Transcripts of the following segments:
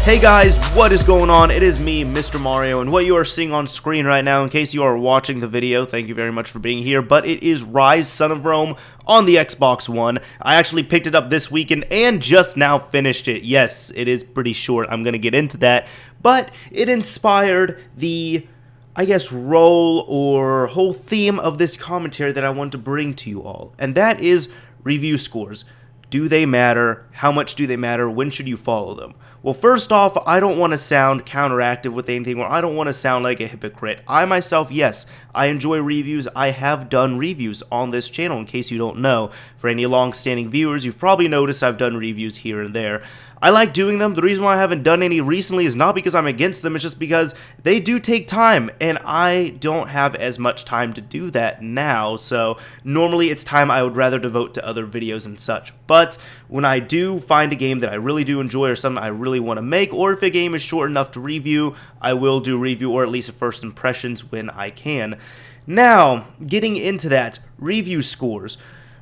Hey guys, what is going on? It is me, Mr. Mario, and what you are seeing on screen right now, in case you are watching the video, thank you very much for being here, but it is Rise Son of Rome on the Xbox One. I actually picked it up this weekend and just now finished it. Yes, it is pretty short, I'm gonna get into that, but it inspired the, I guess, role or whole theme of this commentary that I want to bring to you all, and that is review scores. Do they matter? How much do they matter? When should you follow them? Well, first off, I don't want to sound counteractive with anything, or I don't want to sound like a hypocrite. I myself, yes, I enjoy reviews. I have done reviews on this channel, in case you don't know. For any long-standing viewers, you've probably noticed I've done reviews here and there. I like doing them. The reason why I haven't done any recently is not because I'm against them, it's just because they do take time, and I don't have as much time to do that now, so normally it's time I would rather devote to other videos and such. But when I do find a game that I really do enjoy or something I really want to make, or if a game is short enough to review, I will do review, or at least a first impressions when I can. Now, getting into that, review scores.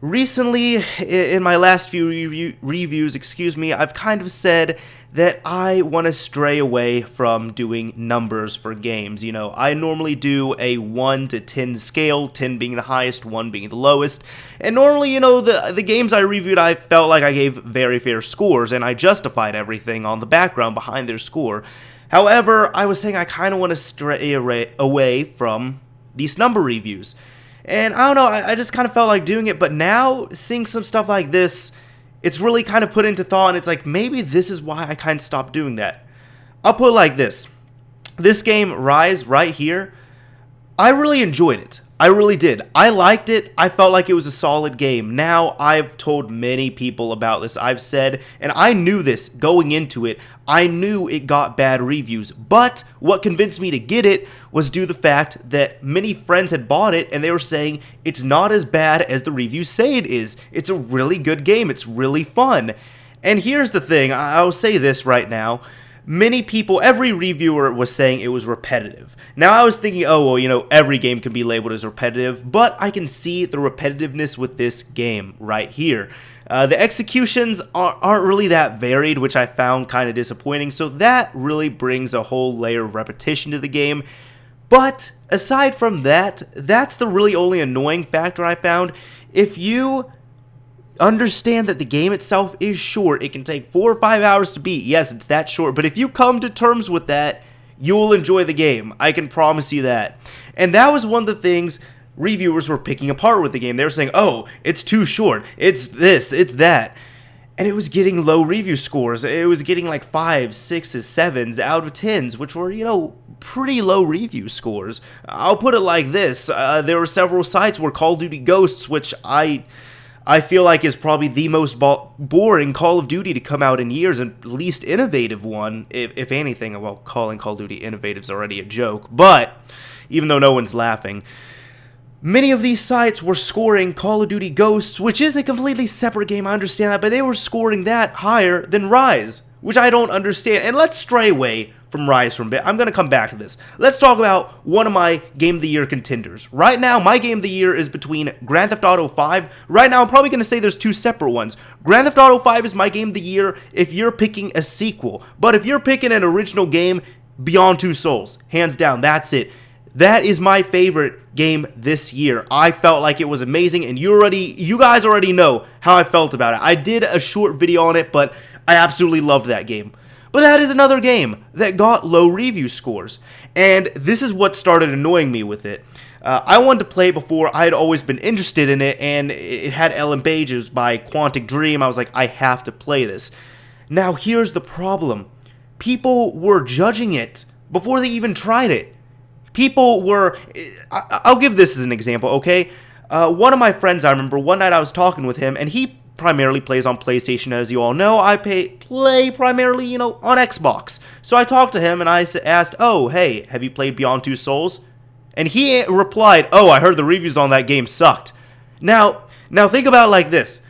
Recently, in my last few reviews, I've kind of said that I want to stray away from doing numbers for games. You know, I normally do a 1 to 10 scale, 10 being the highest, 1 being the lowest. And normally, you know, the games I reviewed, I felt like I gave very fair scores, and I justified everything on the background behind their score. However, I was saying I kind of want to stray away from these number reviews. And I don't know, I just kind of felt like doing it, but now, seeing some stuff like this, it's really kind of put into thought, and it's like, maybe this is why I kind of stopped doing that. I'll put it like this. This game, Rise, right here, I really enjoyed it. I really did. I liked it. I felt like it was a solid game. Now, I've told many people about this. I've said, and I knew this going into it, I knew it got bad reviews, but what convinced me to get it was due to the fact that many friends had bought it, and they were saying, it's not as bad as the reviews say it is. It's a really good game. It's really fun. And here's the thing. I'll say this right now. Many people, every reviewer was saying it was repetitive. Now I was thinking, oh, well, you know, every game can be labeled as repetitive, but I can see the repetitiveness with this game right here. The executions aren't really that varied, which I found kind of disappointing, so that really brings a whole layer of repetition to the game. But aside from that, that's the really only annoying factor I found. If you understand that the game itself is short, it can take 4 or 5 hours to beat, yes, it's that short, but if you come to terms with that, you'll enjoy the game. I can promise you that. And that was one of the things reviewers were picking apart with the game. They were saying, oh, it's too short, it's this, it's that. And it was getting low review scores. It was getting like 5s, 6s, 7s out of 10s, which were, you know, pretty low review scores. I'll put it like this. There were several sites where Call of Duty Ghosts, which I feel like is probably the most boring Call of Duty to come out in years, and least innovative one, if anything. Well, calling Call of Duty innovative is already a joke, but even though no one's laughing, many of these sites were scoring Call of Duty Ghosts, which is a completely separate game, I understand that, but they were scoring that higher than Rise, which I don't understand. And let's stray away from Rise for a bit. I'm going to come back to this. Let's talk about one of my Game of the Year contenders. Right now, my Game of the Year is between Grand Theft Auto 5. Right now, I'm probably going to say there's two separate ones. Grand Theft Auto 5 is my Game of the Year if you're picking a sequel. But if you're picking an original game, Beyond Two Souls. Hands down, that's it. That is my favorite game this year. I felt like it was amazing, and you guys already know how I felt about it. I did a short video on it, but I absolutely loved that game. But that is another game that got low review scores, and this is what started annoying me with it. I wanted to play it before. I had always been interested in it, and it had Ellen Page. It was by Quantic Dream. I was like, I have to play this. Now, here's the problem. People were judging it before they even tried it. People were... I'll give this as an example, okay? One of my friends, I remember, one night I was talking with him, and he primarily plays on PlayStation, as you all know. I play primarily, you know, on Xbox. So I talked to him, and I asked, oh, hey, have you played Beyond Two Souls? And he replied, oh, I heard the reviews on that game sucked. Now think about it like this.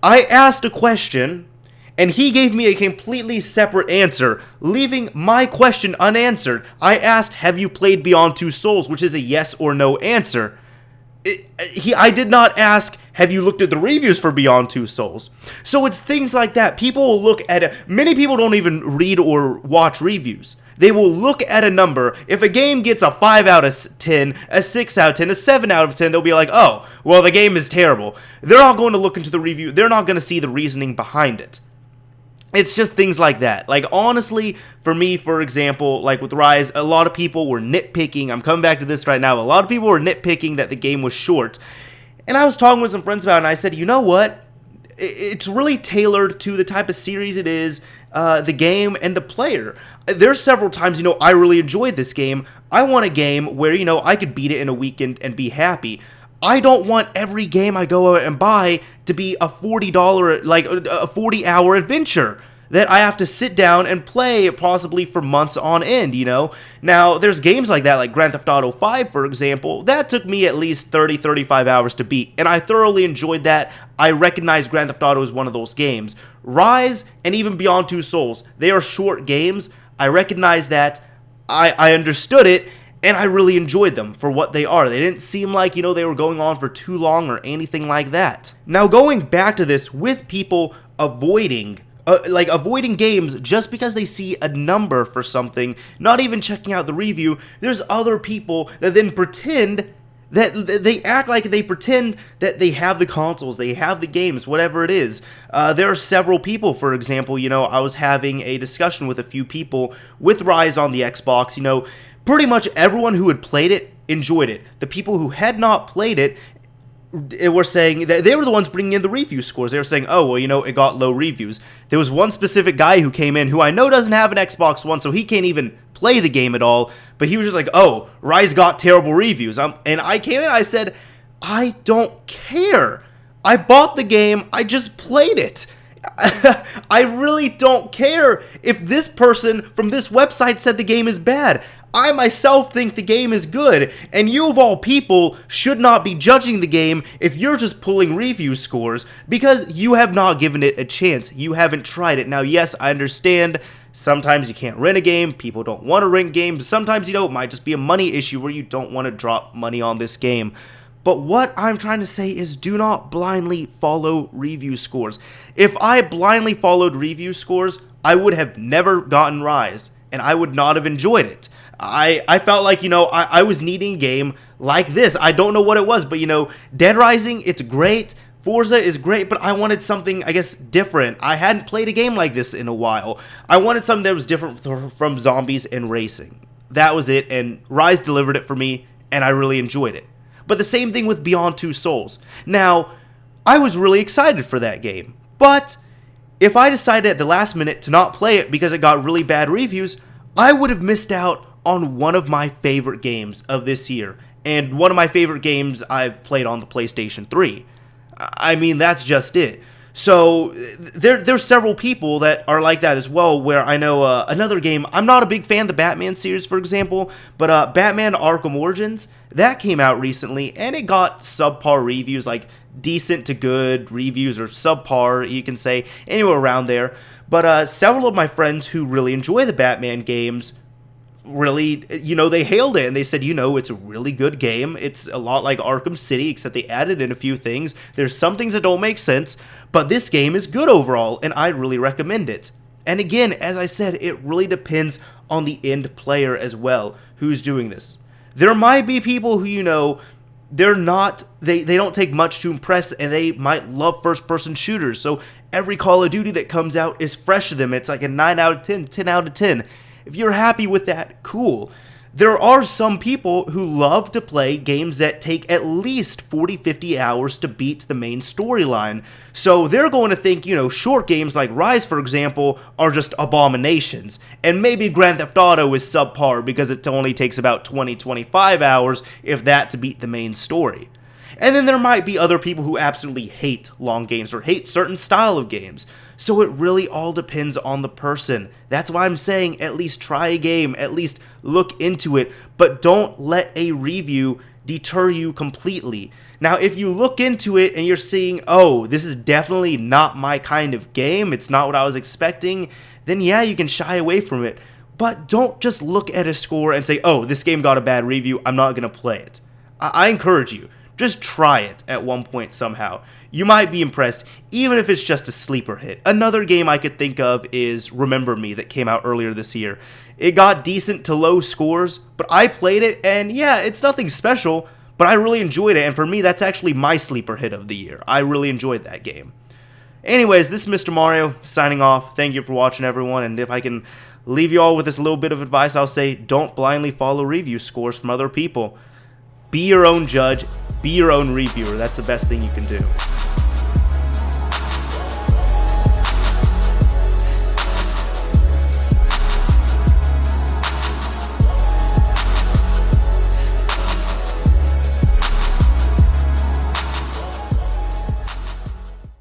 I asked a question, and he gave me a completely separate answer, leaving my question unanswered. I asked, have you played Beyond Two Souls, which is a yes or no answer. I did not ask, Have you looked at the reviews for Beyond Two Souls? So it's things like that. People will look at it. Many people don't even read or watch reviews. They will look at a number. If a game gets a 5 out of 10, a 6 out of 10, a 7 out of 10, they'll be like, oh, well, the game is terrible. They're not going to look into the review. They're not going to see the reasoning behind it. It's just things like that. Like, honestly, for me, for example, like with Rise, a lot of people were nitpicking. I'm coming back to this right now. A lot of people were nitpicking that the game was short. And I was talking with some friends about it, and I said, you know what? It's really tailored to the type of series it is, the game, and the player. There's several times, I really enjoyed this game. I want a game where, I could beat it in a weekend and be happy. I don't want every game I go out and buy to be a $40, like a 40-hour adventure that I have to sit down and play possibly for months on end, Now, there's games like that, like Grand Theft Auto 5, for example. That took me at least 30, 35 hours to beat, and I thoroughly enjoyed that. I recognize Grand Theft Auto is one of those games. Rise and even Beyond Two Souls, they are short games. I recognize that. I understood it, and I really enjoyed them for what they are. They didn't seem like, they were going on for too long or anything like that. Now, going back to this with people avoiding games just because they see a number for something, not even checking out the review, there's other people that then pretend that they act like they pretend that they have the consoles, they have the games, whatever it is. There are several people, for example, I was having a discussion with a few people with Rise on the Xbox, pretty much everyone who had played it enjoyed it. The people who had not played it were saying that they were the ones bringing in the review scores. They were saying, oh, well, it got low reviews. There was one specific guy who came in who I know doesn't have an Xbox One, so he can't even play the game at all, but he was just like, oh, Rise got terrible reviews. And I came in and I said, I don't care. I bought the game. I just played it. I really don't care if this person from this website said the game is bad. I myself think the game is good, and you of all people should not be judging the game if you're just pulling review scores because you have not given it a chance. You haven't tried it. Now, yes, I understand sometimes you can't rent a game, people don't want to rent games, sometimes, it might just be a money issue where you don't want to drop money on this game. But what I'm trying to say is do not blindly follow review scores. If I blindly followed review scores, I would have never gotten Rise, and I would not have enjoyed it. I felt like, I was needing a game like this. I don't know what it was, but, Dead Rising, it's great. Forza is great, but I wanted something, I guess, different. I hadn't played a game like this in a while. I wanted something that was different from zombies and racing. That was it, and Rise delivered it for me, and I really enjoyed it. But the same thing with Beyond Two Souls. Now, I was really excited for that game, but if I decided at the last minute to not play it because it got really bad reviews, I would have missed out on one of my favorite games of this year, and one of my favorite games I've played on the PlayStation 3. I mean, that's just it. So, there's several people that are like that as well, where I know another game, I'm not a big fan of the Batman series, for example, but Batman Arkham Origins, that came out recently, and it got subpar reviews, like decent to good reviews, or subpar, you can say, anywhere around there. But several of my friends who really enjoy the Batman games really, they hailed it, and they said, it's a really good game. It's a lot like Arkham City, except they added in a few things. There's some things that don't make sense, but this game is good overall, and I really recommend it. And again, as I said, it really depends on the end player as well, who's doing this. There might be people who, they're not, they don't take much to impress, and they might love first-person shooters, so every Call of Duty that comes out is fresh to them. It's like a 9 out of 10, 10 out of 10. If you're happy with that, cool. There are some people who love to play games that take at least 40, 50 hours to beat the main storyline. So they're going to think, short games like Rise, for example, are just abominations. And maybe Grand Theft Auto is subpar because it only takes about 20, 25 hours, if that, to beat the main story. And then there might be other people who absolutely hate long games or hate certain style of games. So it really all depends on the person. That's why I'm saying at least try a game, at least look into it, but don't let a review deter you completely. Now, if you look into it and you're seeing, oh, this is definitely not my kind of game, it's not what I was expecting, then yeah, you can shy away from it. But don't just look at a score and say, oh, this game got a bad review, I'm not going to play it. I encourage you, Just try it at one point somehow. You might be impressed, even if it's just a sleeper hit. Another game I could think of is Remember Me that came out earlier this year. It got decent to low scores, but I played it, and yeah, it's nothing special, but I really enjoyed it, and for me, that's actually my sleeper hit of the year. I really enjoyed that game. Anyways, this is Mr. Mario, signing off. Thank you for watching, everyone, and if I can leave you all with this little bit of advice, I'll say don't blindly follow review scores from other people. Be your own judge, be your own reviewer. That's the best thing you can do.